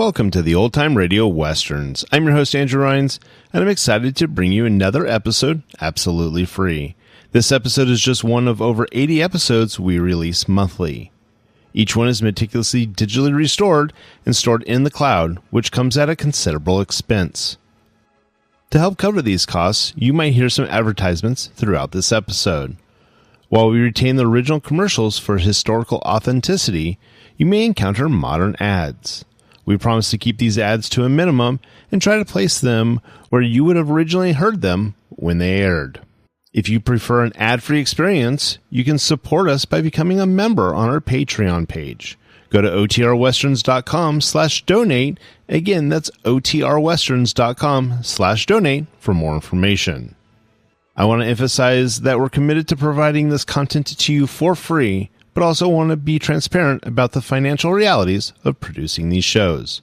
welcome to the Old Time Radio Westerns. I'm your host, Andrew Rhynes, and I'm excited to bring you another episode absolutely free. This episode is just one of over 80 episodes we release monthly. Each one is meticulously digitally restored and stored in the cloud, which comes at a considerable expense. To help cover these costs, you might hear some advertisements throughout this episode. While we retain the original commercials for historical authenticity, you may encounter modern ads. We promise to keep these ads to a minimum and try to place them where you would have originally heard them when they aired. If you prefer an ad-free experience, you can support us by becoming a member on our Patreon page. Go to otrwesterns.com/donate. Again, that's otrwesterns.com/donate for more information. I want to emphasize that we're committed to providing this content to you for free, but also want to be transparent about the financial realities of producing these shows.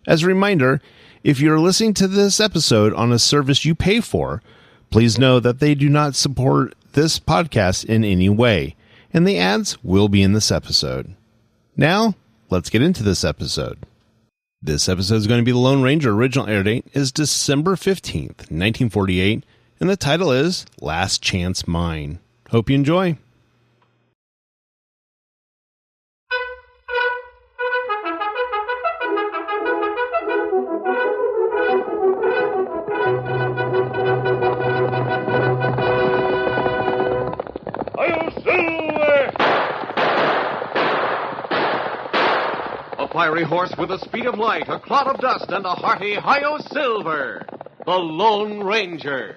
As a reminder, if you're listening to this episode on a service you pay for, please know that they do not support this podcast in any way, and the ads will be in this episode. Now, let's get into this episode. This episode is going to be The Lone Ranger. Original air date is December 15th, 1948, and the title is Last Chance Mine. Hope you enjoy. Fiery horse with the speed of light, a cloud of dust, and a hearty Hi-Yo Silver, the Lone Ranger.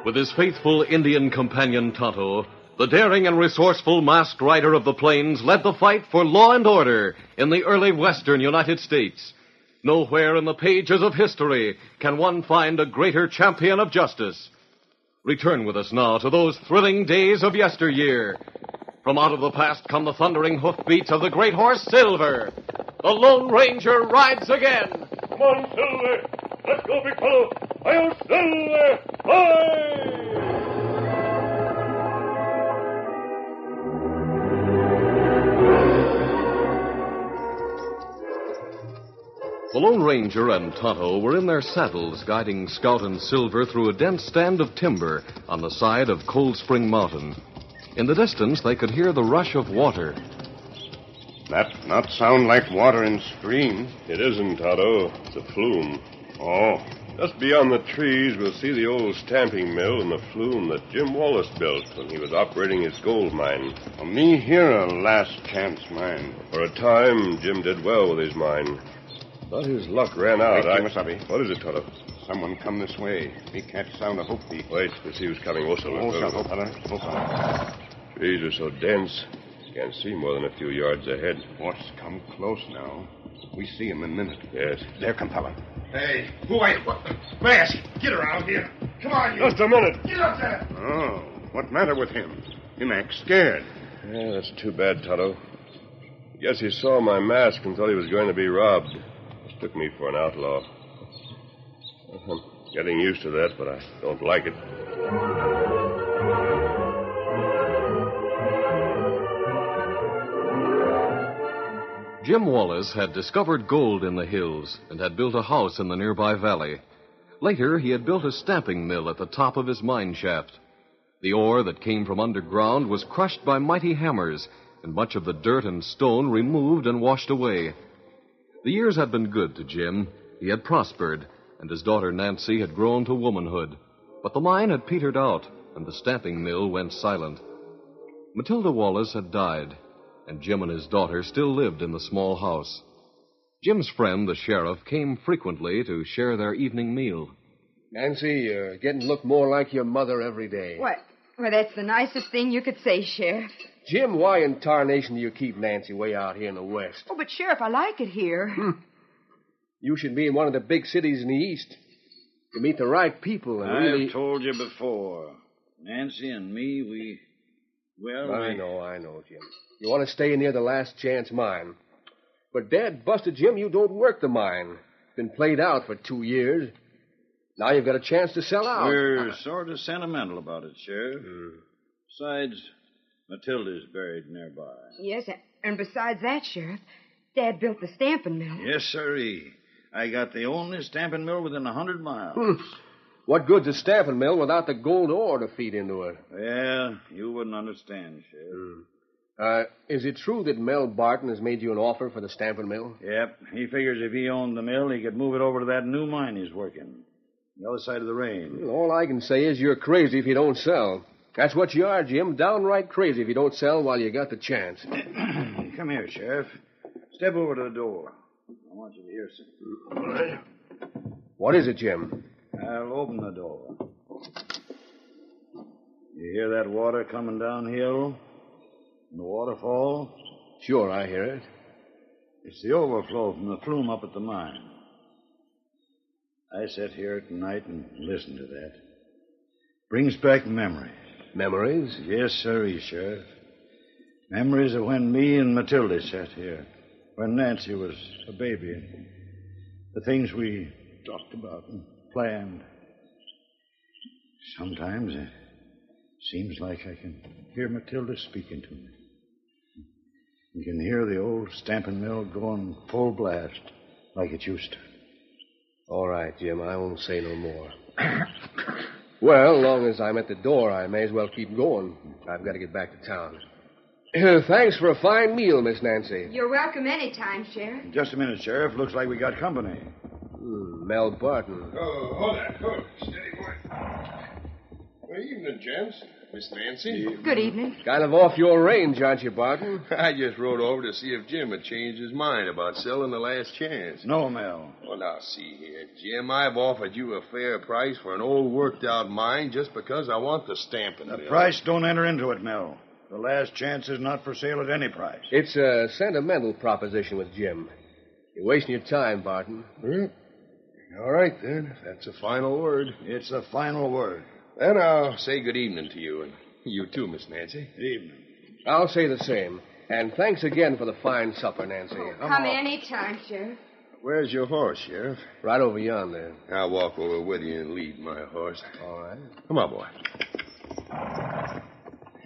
With his faithful Indian companion Tonto, the daring and resourceful masked rider of the plains led the fight for law and order in the early western United States. Nowhere in the pages of history can one find a greater champion of justice. Return with us now to those thrilling days of yesteryear. From out of the past come the thundering hoofbeats of the great horse Silver. The Lone Ranger rides again. Come on, Silver. Let's go, big fellow. Hi-Yo, Silver! Hi! The Lone Ranger and Tonto were in their saddles guiding Scout and Silver through a dense stand of timber on the side of Cold Spring Mountain. In the distance, they could hear the rush of water. That not sound like water in stream. It isn't, Tonto. It's a flume. Oh. Just beyond the trees, we'll see the old stamping mill and the flume that Jim Wallace built when he was operating his gold mine. Well, me here a last chance mine. For a time, Jim did well with his mine. But his luck ran out. Wait, Kimasabi. What is it, Tonto? Someone come this way. Me catch sound of hoofbeat. Wait, let's see who's coming. Trees are so dense, can't see more than a few yards ahead. Horse come close now. We see him in a minute. Yes. There come fella. Hey, who are you? Mask, get around here. Come on, you. Just a minute. Get up there. Oh, what matter with him? Him acts scared. Yeah, that's too bad, Tonto. Guess he saw my mask and thought he was going to be robbed. Took me for an outlaw. I'm getting used to that, but I don't like it. Jim Wallace had discovered gold in the hills and had built a house in the nearby valley. Later, he had built a stamping mill at the top of his mine shaft. The ore that came from underground was crushed by mighty hammers, and much of the dirt and stone removed and washed away. The years had been good to Jim. He had prospered, and his daughter Nancy had grown to womanhood. But the mine had petered out, and the stamping mill went silent. Matilda Wallace had died, and Jim and his daughter still lived in the small house. Jim's friend, the sheriff, came frequently to share their evening meal. Nancy, you're getting to look more like your mother every day. What? Well, that's the nicest thing you could say, Sheriff. Jim, why in tarnation do you keep Nancy way out here in the west? Oh, but Sheriff, I like it here. You should be in one of the big cities in the east. You meet the right people and really... I've told you before. Nancy and me, I know, Jim. You want to stay near the Last Chance mine. But Dad busted Jim, you don't work the mine. Been played out for 2 years. Now you've got a chance to sell out. We're sort of sentimental about it, Sheriff. Besides, Matilda's buried nearby. Yes, and besides that, Sheriff, Dad built the stamping mill. Yes, sirree. I got the only stamping mill within 100 miles. What good's a stamping mill without the gold ore to feed into it? Yeah, you wouldn't understand, Sheriff. Is it true that Mel Barton has made you an offer for the stamping mill? Yep. He figures if he owned the mill, he could move it over to that new mine he's working. The other side of the range. Well, all I can say is you're crazy if you don't sell. That's what you are, Jim. Downright crazy if you don't sell while you got the chance. Come here, Sheriff. Step over to the door. I want you to hear something. All right. What is it, Jim? I'll open the door. You hear that water coming downhill? The waterfall? Sure, I hear it. It's the overflow from the flume up at the mine. I sit here at night and listen to that. Brings back memories. Memories? Yes, sir, Sheriff. Memories of when me and Matilda sat here. When Nancy was a baby. The things we talked about and planned. Sometimes it seems like I can hear Matilda speaking to me. You can hear the old stamping mill going full blast like it used to. All right, Jim, I won't say no more. Well, long as I'm at the door, I may as well keep going. I've got to get back to town. Thanks for a fine meal, Miss Nancy. You're welcome anytime, Sheriff. Just a minute, Sheriff. Looks like we got company. Mel Barton. Oh, hold that. Hold. Steady, boy. Good evening, gents. Miss Nancy. Good evening. Kind of off your range, aren't you, Barton? I just rode over to see if Jim had changed his mind about selling the Last Chance. No, Mel. Well, now, see here, Jim. I've offered you a fair price for an old worked-out mine just because I want the stamping mill. The price don't enter into it, Mel. The Last Chance is not for sale at any price. It's a sentimental proposition with Jim. You're wasting your time, Barton. All right, then. If that's a final word. It's a final word. Then I'll say good evening to you, and you too, Miss Nancy. Good evening. I'll say the same. And thanks again for the fine supper, Nancy. Come anytime, Sheriff. Where's your horse, Sheriff? Right over yonder. I'll walk over with you and lead my horse. All right. Come on, boy.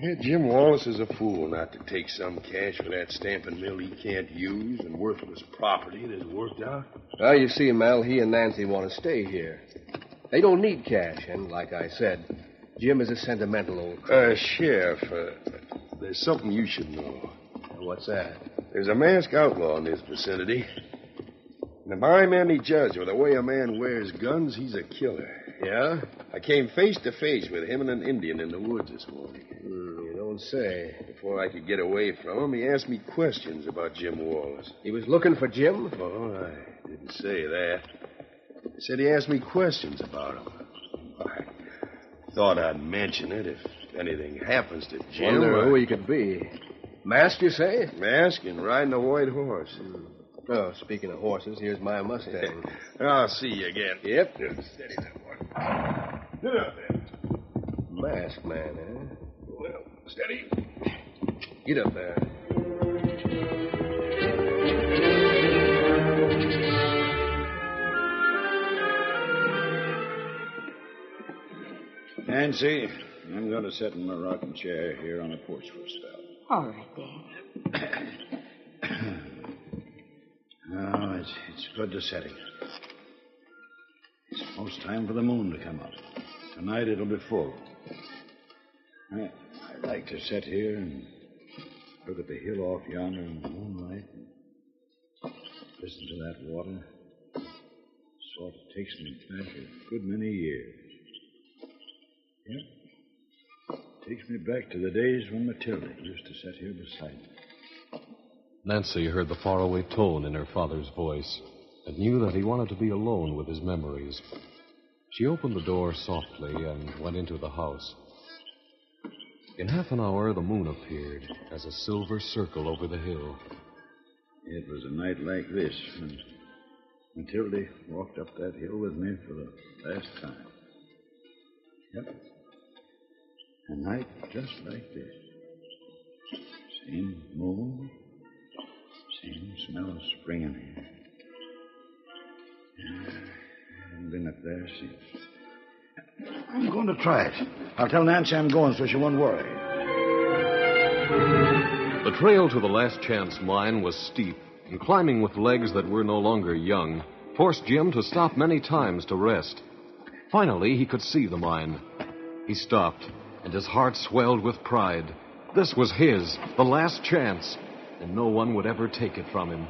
Yeah, Jim Wallace is a fool not to take some cash for that stamping mill he can't use and worthless property that's worked out. Well, you see, Mel, he and Nancy want to stay here. They don't need cash, and like I said, Jim is a sentimental old crook. Sheriff, there's something you should know. What's that? There's a masked outlaw in this vicinity. And by any judge, with the way a man wears guns, he's a killer. Yeah? I came face to face with him and an Indian in the woods this morning. You don't say. Before I could get away from him, he asked me questions about Jim Wallace. He was looking for Jim? Oh, I didn't say that. He said he asked me questions about him. I thought I'd mention it if anything happens to Jim. Wonder who he could be. Masked, you say? Masked and riding a white horse. Oh, speaking of horses, here's my Mustang. I'll see you again. Yep. Steady that one. Get up there. Masked man, eh? Well, steady. Get up there. Nancy, I'm going to sit in my rocking chair here on the porch for a spell. All right, Dad. Oh, it's good to set here. It's almost time for the moon to come up. Tonight it'll be full. I like to sit here and look at the hill off yonder in the moonlight and listen to that water. Sort of takes me back a good many years. Yep. Takes me back to the days when Matilda used to sit here beside me. Nancy heard the faraway tone in her father's voice and knew that he wanted to be alone with his memories. She opened the door softly and went into the house. In half an hour, the moon appeared as a silver circle over the hill. It was a night like this when Matilda walked up that hill with me for the last time. Yep. A night just like this. Same moon, same smell of spring in here. I haven't been up there since. I'm going to try it. I'll tell Nancy I'm going so she won't worry. The trail to the Last Chance mine was steep, and climbing with legs that were no longer young forced Jim to stop many times to rest. Finally, he could see the mine. He stopped, and his heart swelled with pride. This was his, the last chance, and no one would ever take it from him.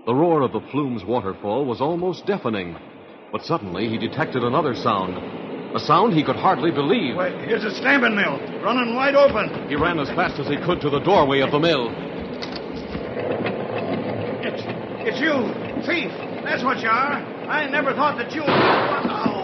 The roar of the Plume's waterfall was almost deafening, but suddenly he detected another sound. A sound he could hardly believe. Wait, here's a stamping mill, running wide open. He ran as fast as he could to the doorway of the mill. It's you, thief. That's what you are. I never thought that you... Oh.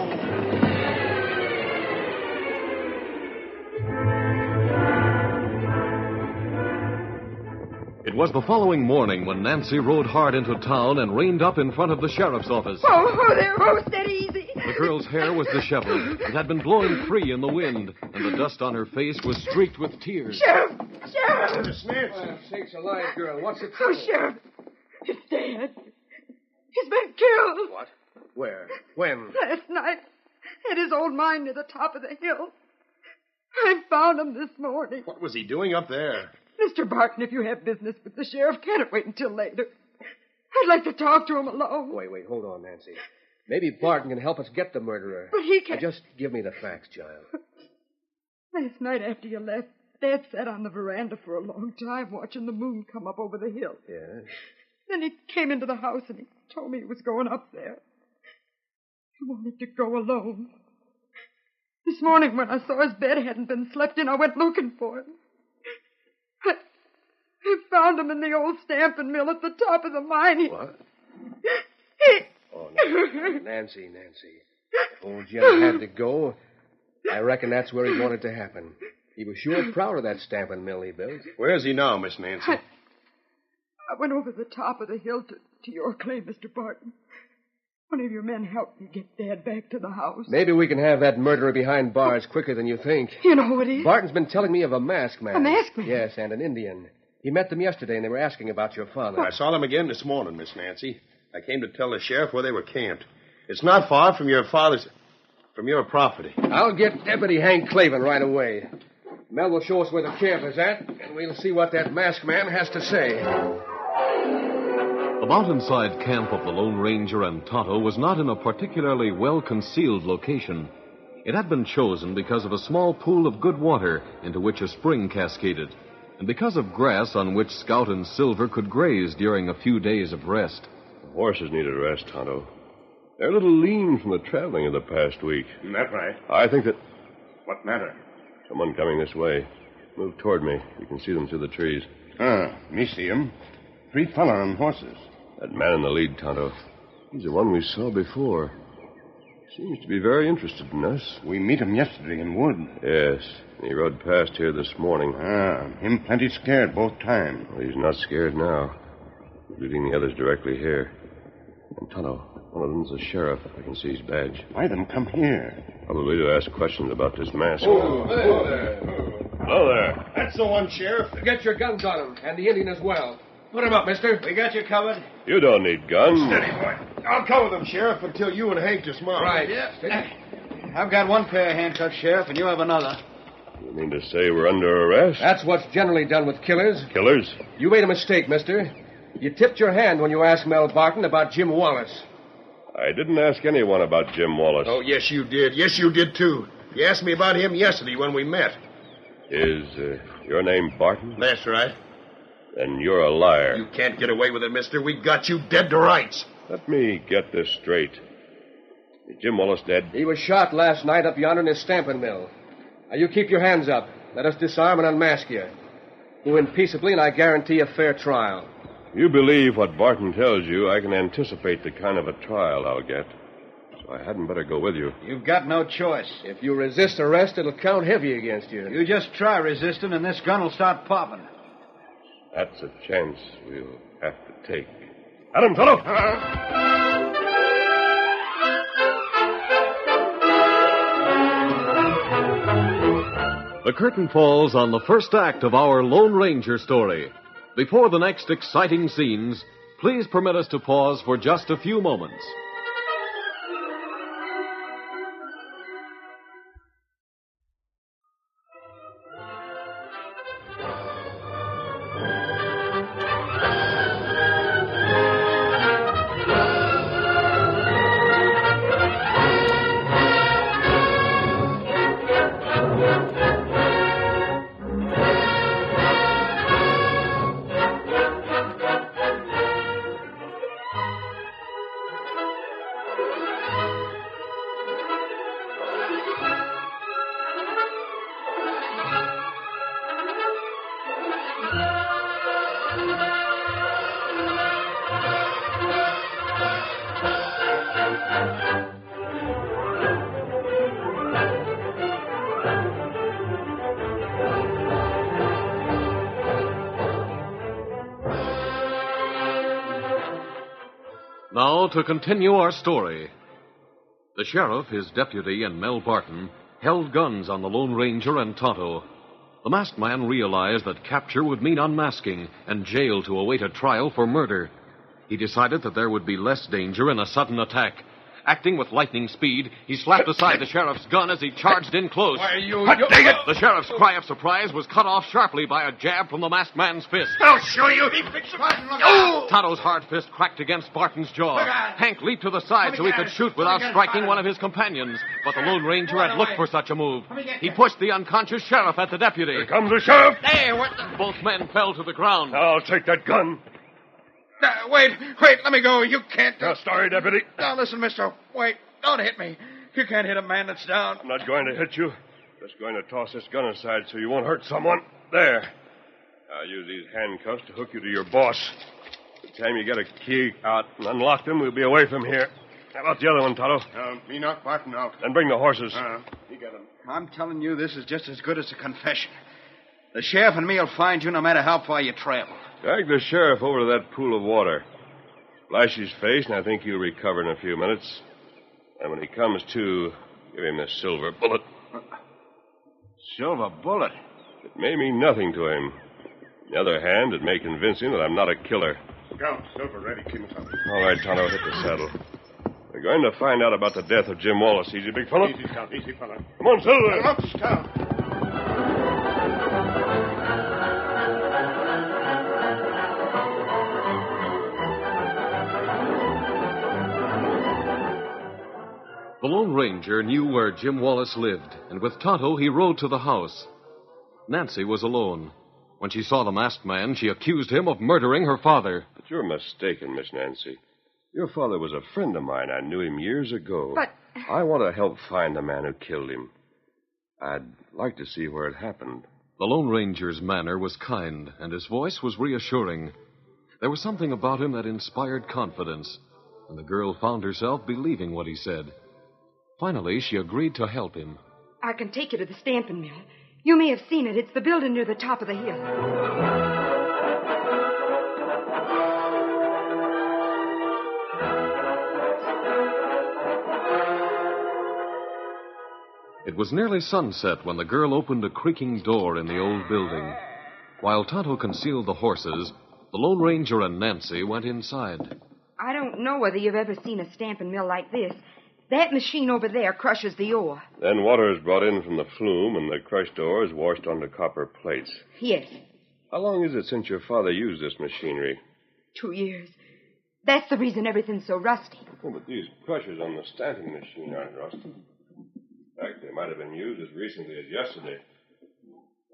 It was the following morning when Nancy rode hard into town and reined up in front of the sheriff's office. Oh, there, oh, steady easy. The girl's hair was disheveled. It had been blowing free in the wind, and the dust on her face was streaked with tears. Sheriff! Sheriff! Miss Nancy. Sakes alive, girl. What's the Oh, trouble? Sheriff. It's Dad. He's been killed. What? Where? When? Last night. At his old mine near the top of the hill. I found him this morning. What was he doing up there? Mr. Barton, if you have business with the sheriff, can't it wait until later? I'd like to talk to him alone. Wait, hold on, Nancy. Maybe Barton can help us get the murderer. But he can't... Just give me the facts, child. Last night after you left, Dad sat on the veranda for a long time watching the moon come up over the hill. Yes? Then he came into the house and he told me he was going up there. He wanted to go alone. This morning when I saw his bed hadn't been slept in, I went looking for him. I found him in the old stamping mill at the top of the mine. What? He... Oh, Nancy. If old Jim had to go, I reckon that's where he wanted to happen. He was sure proud of that stamping mill he built. Where's he now, Miss Nancy? I went over the top of the hill to your claim, Mr. Barton. One of your men helped me get Dad back to the house. Maybe we can have that murderer behind bars quicker than you think. You know who it is? Barton's been telling me of a masked man. A masked man? Yes, and an Indian. He met them yesterday, and they were asking about your father. I saw them again this morning, Miss Nancy. I came to tell the sheriff where they were camped. It's not far from your property. I'll get Deputy Hank Clavin right away. Mel will show us where the camp is at, and we'll see what that masked man has to say. The mountainside camp of the Lone Ranger and Tonto was not in a particularly well-concealed location. It had been chosen because of a small pool of good water into which a spring cascaded, and because of grass on which Scout and Silver could graze during a few days of rest. The horses needed a rest, Tonto. They're a little lean from the traveling of the past week. That's right. I think that... What matter? Someone coming this way. Move toward me. You can see them through the trees. Me see him. 3 fella on horses. That man in the lead, Tonto. He's the one we saw before. Seems to be very interested in us. We meet him yesterday in wood. Yes. He rode past here this morning. Him plenty scared both times. Well, he's not scared now. leading the others directly here. And Tonto, one of them's the sheriff. I can see his badge. Why then come here? Probably to ask questions about this mask. Hello there. Hello there. That's the one, Sheriff. Get your guns on him, and the Indian as well. Put him up, mister. We got you covered. You don't need guns. Steady, boy. I'll cover them, Sheriff, until you and Hank dismount. Right. Yeah. I've got one pair of handcuffs, Sheriff, and you have another. You mean to say we're under arrest? That's what's generally done with killers. Killers? You made a mistake, mister. You tipped your hand when you asked Mel Barton about Jim Wallace. I didn't ask anyone about Jim Wallace. Oh, yes, you did. Yes, you did, too. You asked me about him yesterday when we met. Is your name Barton? That's right. Then you're a liar. You can't get away with it, mister. We got you dead to rights. Let me get this straight. Is Jim Wallace dead? He was shot last night up yonder in his stamping mill. Now, you keep your hands up. Let us disarm and unmask you. Go in peaceably, and I guarantee a fair trial. If you believe what Barton tells you, I can anticipate the kind of a trial I'll get. So I hadn't better go with you. You've got no choice. If you resist arrest, it'll count heavy against you. You just try resisting, and this gun will start popping. That's a chance we'll have to take. At him, fellow! The curtain falls on the first act of our Lone Ranger story. Before the next exciting scenes, please permit us to pause for just a few moments. Now, to continue our story. The sheriff, his deputy, and Mel Barton held guns on the Lone Ranger and Tonto. The masked man realized that capture would mean unmasking and jail to await a trial for murder. He decided that there would be less danger in a sudden attack. Acting with lightning speed, he slapped aside the sheriff's gun as he charged in close. Why, you... The sheriff's cry of surprise was cut off sharply by a jab from the masked man's fist. I'll show you. Tonto's hard fist cracked against Barton's jaw. Hank leaped to the side so he could shoot without striking one of his companions. But the Lone Ranger had looked for such a move. He pushed the unconscious sheriff at the deputy. Here comes the sheriff. Hey, both men fell to the ground. I'll take that gun. Wait, let me go. You can't... Sorry, deputy. Now, listen, mister. Wait, don't hit me. You can't hit a man that's down. I'm not going to hit you. Just going to toss this gun aside so you won't hurt someone. There. I'll use these handcuffs to hook you to your boss. By the time you get a key out and unlock them, we'll be away from here. How about the other one, Tonto? Me knock Barton out. Then bring the horses. He got him. I'm telling you, this is just as good as a confession. The sheriff and me will find you no matter how far you travel. Drag the sheriff over to that pool of water. Splash his face, and I think he'll recover in a few minutes. And when he comes to, give him this silver bullet. Silver bullet? It may mean nothing to him. On the other hand, it may convince him that I'm not a killer. Count, silver ready, Kimasabi. All right, Tonto, hit the saddle. We're going to find out about the death of Jim Wallace. Easy, big fella. Easy, Count, easy, fella. Come on, Silver. Up, Count. The Lone Ranger knew where Jim Wallace lived, and with Tonto, he rode to the house. Nancy was alone. When she saw the masked man, she accused him of murdering her father. But you're mistaken, Miss Nancy. Your father was a friend of mine. I knew him years ago. But... I want to help find the man who killed him. I'd like to see where it happened. The Lone Ranger's manner was kind, and his voice was reassuring. There was something about him that inspired confidence, and the girl found herself believing what he said. Finally, she agreed to help him. I can take you to the stamping mill. You may have seen it. It's the building near the top of the hill. It was nearly sunset when the girl opened a creaking door in the old building. While Tonto concealed the horses, the Lone Ranger and Nancy went inside. I don't know whether you've ever seen a stamping mill like this. That machine over there crushes the ore. Then water is brought in from the flume, and the crushed ore is washed onto copper plates. Yes, How long is it since your father used this machinery? 2 years. That's the reason everything's so rusty. Oh, but these crushers on the stamping machine aren't rusted. In fact, they might have been used as recently as yesterday.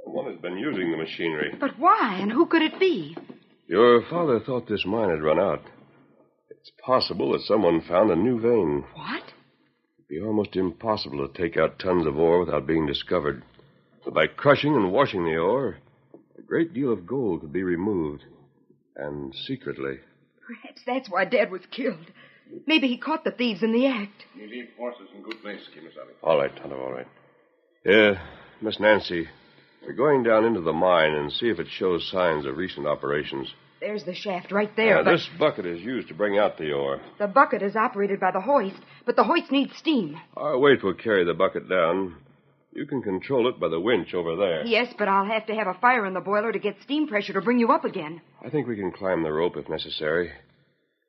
One has been using the machinery. But why, and who could it be? Your father thought this mine had run out. It's possible that someone found a new vein. What? It'd be almost impossible to take out tons of ore without being discovered. But by crushing and washing the ore, a great deal of gold could be removed. And secretly. Perhaps that's why Dad was killed. Maybe he caught the thieves in the act. You leave horses in good place, Kimasabi. All right, Tonto, all right. Miss Nancy, we're going down into the mine and see if it shows signs of recent operations. There's the shaft right there, but... This bucket is used to bring out the ore. The bucket is operated by the hoist, but the hoist needs steam. Our weight will carry the bucket down. You can control it by the winch over there. Yes, but I'll have to have a fire in the boiler to get steam pressure to bring you up again. I think we can climb the rope if necessary.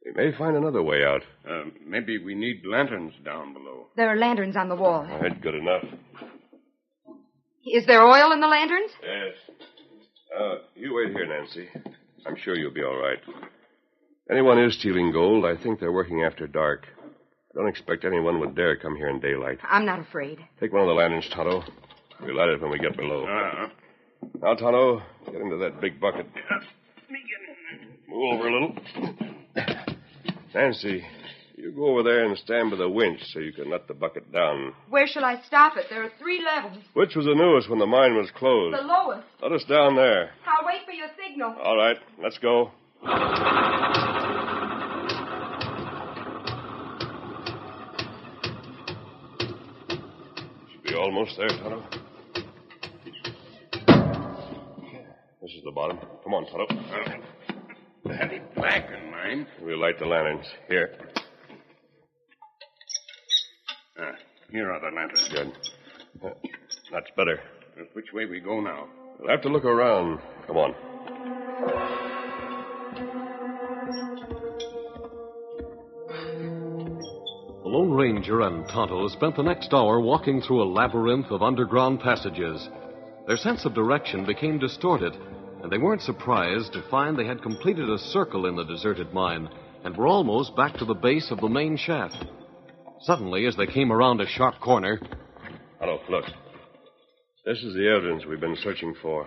We may find another way out. Maybe we need lanterns down below. There are lanterns on the wall. All right, good enough. Is there oil in the lanterns? Yes. You wait here, Nancy. I'm sure you'll be all right. Anyone is stealing gold, I think they're working after dark. I don't expect anyone would dare come here in daylight. I'm not afraid. Take one of the lanterns, Tonto. We'll light it when we get below. Now, Tonto, get into that big bucket. Move over a little. Nancy, you go over there and stand by the winch so you can let the bucket down. Where shall I stop it? There are 3 levels. Which was the newest when the mine was closed? The lowest. Let us down there. I'll wait for your signal. All right, let's go. Should be almost there, Tonto. This is the bottom. Come on, Tonto. Heavy black in mine. We'll light the lanterns. Here. Here are the lanterns. Good. That's better. Which way we go now? We'll have to look around. Come on. The Lone Ranger and Tonto spent the next hour walking through a labyrinth of underground passages. Their sense of direction became distorted, and they weren't surprised to find they had completed a circle in the deserted mine and were almost back to the base of the main shaft. Suddenly, as they came around a sharp corner... Tonto, look. This is the evidence we've been searching for.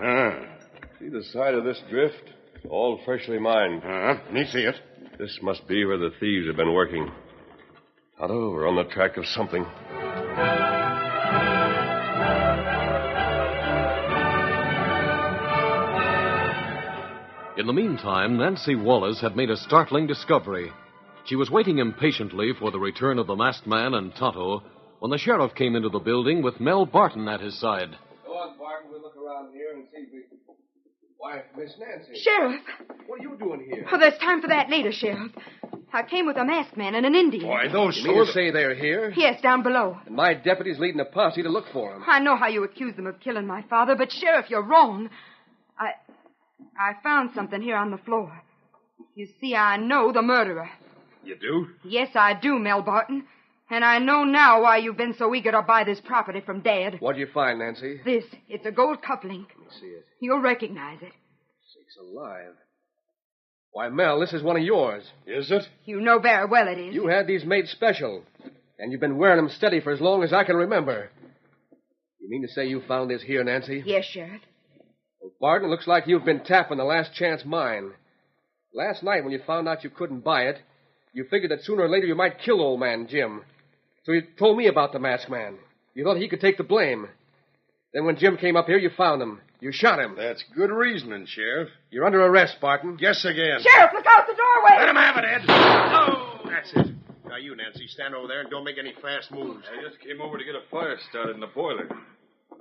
See the side of this drift? It's all freshly mined. Me see it. This must be where the thieves have been working. Tonto, we're on the track of something. In the meantime, Nancy Wallace had made a startling discovery. She was waiting impatiently for the return of the masked man and Tonto when the sheriff came into the building with Mel Barton at his side. Go on, Barton. We'll look around here and see if we... Why, Miss Nancy. Sheriff! What are you doing here? Oh, there's time for that later, Sheriff. I came with a masked man and an Indian. Why, those You mean to say they're here? Yes, down below. And my deputy's leading a posse to look for them. I know how you accuse them of killing my father, but, Sheriff, you're wrong. I found something here on the floor. You see, I know the murderer. You do? Yes, I do, Mel Barton. And I know now why you've been so eager to buy this property from Dad. What'd you find, Nancy? This. It's a gold cufflink. Let me see it. You'll recognize it. Sakes alive. Why, Mel, this is one of yours. Is it? You know very well it is. You had these made special. And you've been wearing them steady for as long as I can remember. You mean to say you found this here, Nancy? Yes, Sheriff. Well, Barton, looks like you've been tapping the Last Chance mine. Last night, when you found out you couldn't buy it, you figured that sooner or later you might kill old man Jim. So you told me about the masked man. You thought he could take the blame. Then when Jim came up here, you found him. You shot him. That's good reasoning, Sheriff. You're under arrest, Barton. Guess again. Sheriff, look out the doorway! Let him have it, Ed. Oh, that's it. Now, you, Nancy, stand over there and don't make any fast moves. I just came over to get a fire started in the boiler.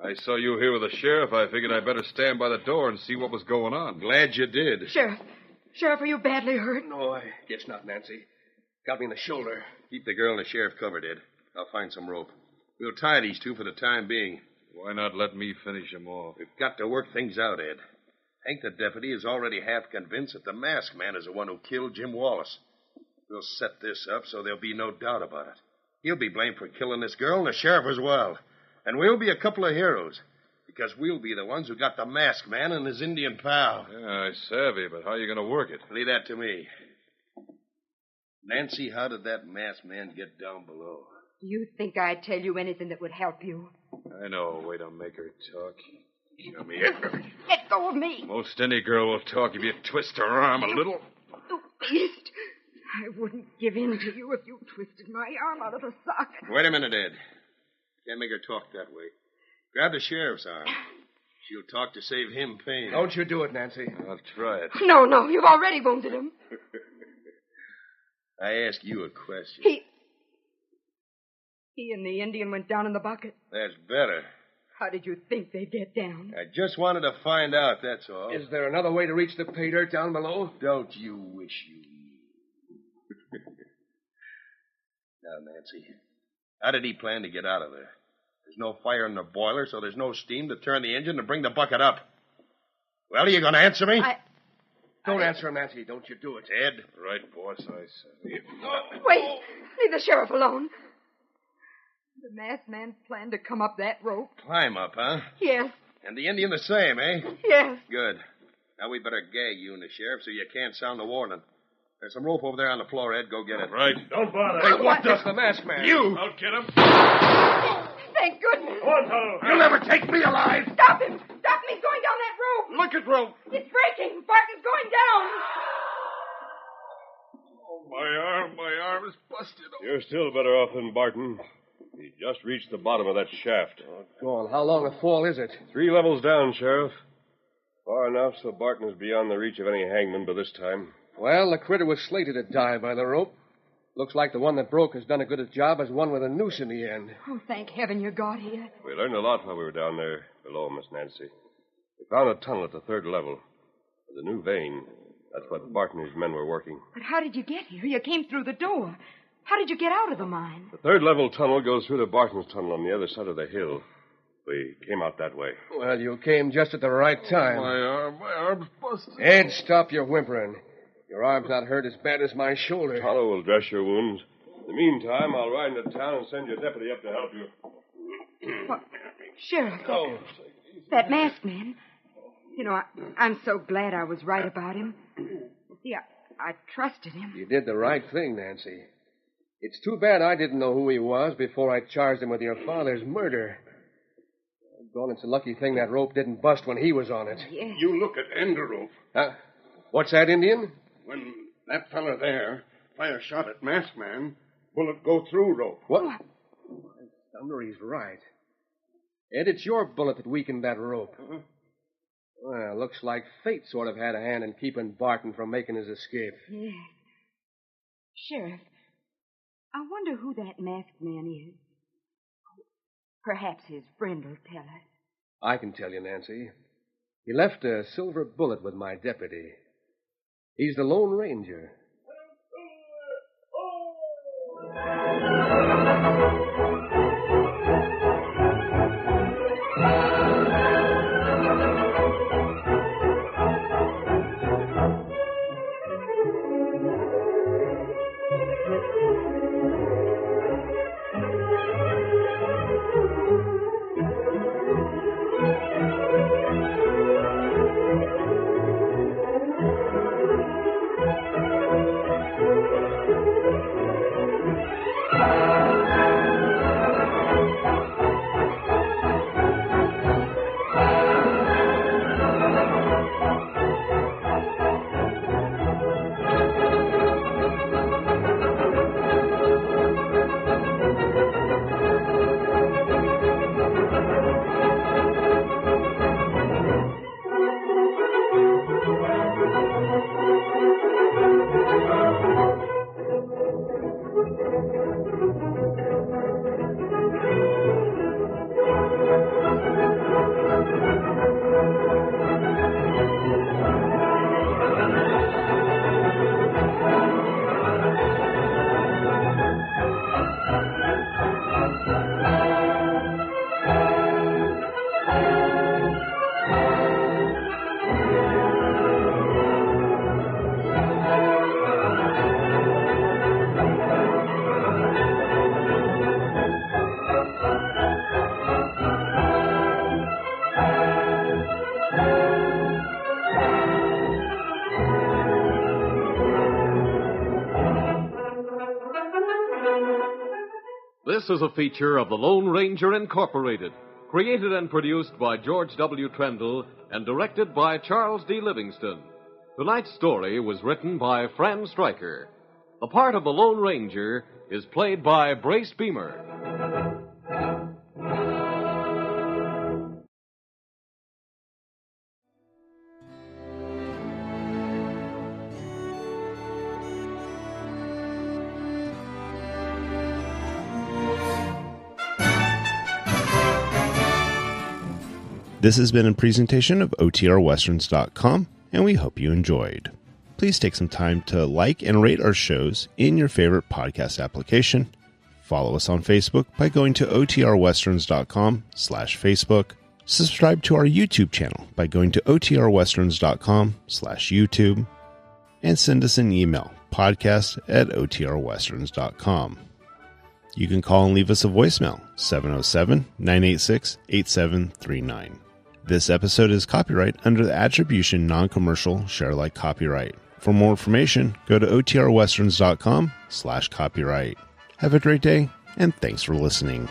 I saw you here with the sheriff. I figured I'd better stand by the door and see what was going on. Glad you did. Sheriff, are you badly hurt? No, I guess not, Nancy. Got me in the shoulder. Keep the girl and the sheriff covered, Ed. I'll find some rope. We'll tie these two for the time being. Why not let me finish him off? We've got to work things out, Ed. Hank the deputy is already half convinced that the masked man is the one who killed Jim Wallace. We'll set this up so there'll be no doubt about it. He'll be blamed for killing this girl, and the sheriff as well. And we'll be a couple of heroes, because we'll be the ones who got the masked man and his Indian pal. Yeah, I savvy, but how are you going to work it? Leave that to me. Nancy, how did that masked man get down below? Do you think I'd tell you anything that would help you? I know a way to make her talk. Come here. Let go of me. Most any girl will talk if you twist her arm a little. You beast. I wouldn't give in to you if you twisted my arm out of the socket. Wait a minute, Ed. Can't make her talk that way. Grab the sheriff's arm. She'll talk to save him pain. Don't you do it, Nancy. I'll try it. No, you've already wounded him. I ask you a question. He and the Indian went down in the bucket. That's better. How did you think they'd get down? I just wanted to find out, that's all. Is there another way to reach the pay dirt down below? Don't you wish you knew? Now, Nancy, how did he plan to get out of there? There's no fire in the boiler, so there's no steam to turn the engine and bring the bucket up. Well, are you going to answer me? Don't answer him, Nancy. Don't you do it. Ed? Right, boss, I said. Wait. Leave the sheriff alone. The masked man planned to come up that rope. Climb up, huh? Yes. And the Indian the same, eh? Yes. Good. Now we better gag you and the sheriff so you can't sound the warning. There's some rope over there on the floor, Ed. Go get it. Right. Don't bother. Hey, what does the masked man? You! I'll get him. Thank goodness. Go on, Tonto. You'll never take me alive. Stop him. Stop him. He's going down that rope. Look at rope. It's breaking. Barton's going down. Oh, my arm is busted. You're still better off than Barton. He just reached the bottom of that shaft. Oh, go on. How long a fall is it? 3 levels down, Sheriff. Far enough so Barton is beyond the reach of any hangman by this time. Well, the critter was slated to die by the rope. Looks like the one that broke has done as good a job as one with a noose in the end. Oh, thank heaven you got here. We learned a lot while we were down there below, Miss Nancy. We found a tunnel at the 3rd level. With a new vein. That's what Barton and his men were working. But how did you get here? You came through the door. How did you get out of the mine? The 3rd level tunnel goes through to Barton's tunnel on the other side of the hill. We came out that way. Well, you came just at the right time. My arm's busted. Ed, stop your whimpering. Your arm's not hurt as bad as my shoulder. Tonto will dress your wounds. In the meantime, I'll ride into town and send your deputy up to help you. What? Sheriff, that masked man. You know, I'm so glad I was right about him. See, I trusted him. You did the right thing, Nancy. It's too bad I didn't know who he was before I charged him with your father's murder. Well, it's a lucky thing that rope didn't bust when he was on it. Yes. You look at end of rope. Huh? What's that, Indian? When that fella there fire shot at masked man, bullet go through rope. What? Thunder, he's right. Ed, it's your bullet that weakened that rope. Uh-huh. Well, looks like fate sort of had a hand in keeping Barton from making his escape. Yes. Sheriff, I wonder who that masked man is. Perhaps his friend will tell us. I can tell you, Nancy. He left a silver bullet with my deputy. He's the Lone Ranger. This is a feature of the Lone Ranger Incorporated, created and produced by George W. Trendle and directed by Charles D. Livingston. Tonight's story was written by Fran Stryker. The part of the Lone Ranger is played by Brace Beamer. This has been a presentation of OTRWesterns.com, and we hope you enjoyed. Please take some time to like and rate our shows in your favorite podcast application. Follow us on Facebook by going to OTRWesterns.com/Facebook. Subscribe to our YouTube channel by going to OTRWesterns.com/YouTube. And send us an email, podcast@OTRWesterns.com. You can call and leave us a voicemail, 707-986-8739. This episode is copyright under the Attribution Non-Commercial Share-alike copyright. For more information, go to OTRWesterns.com/copyright. Have a great day, and thanks for listening.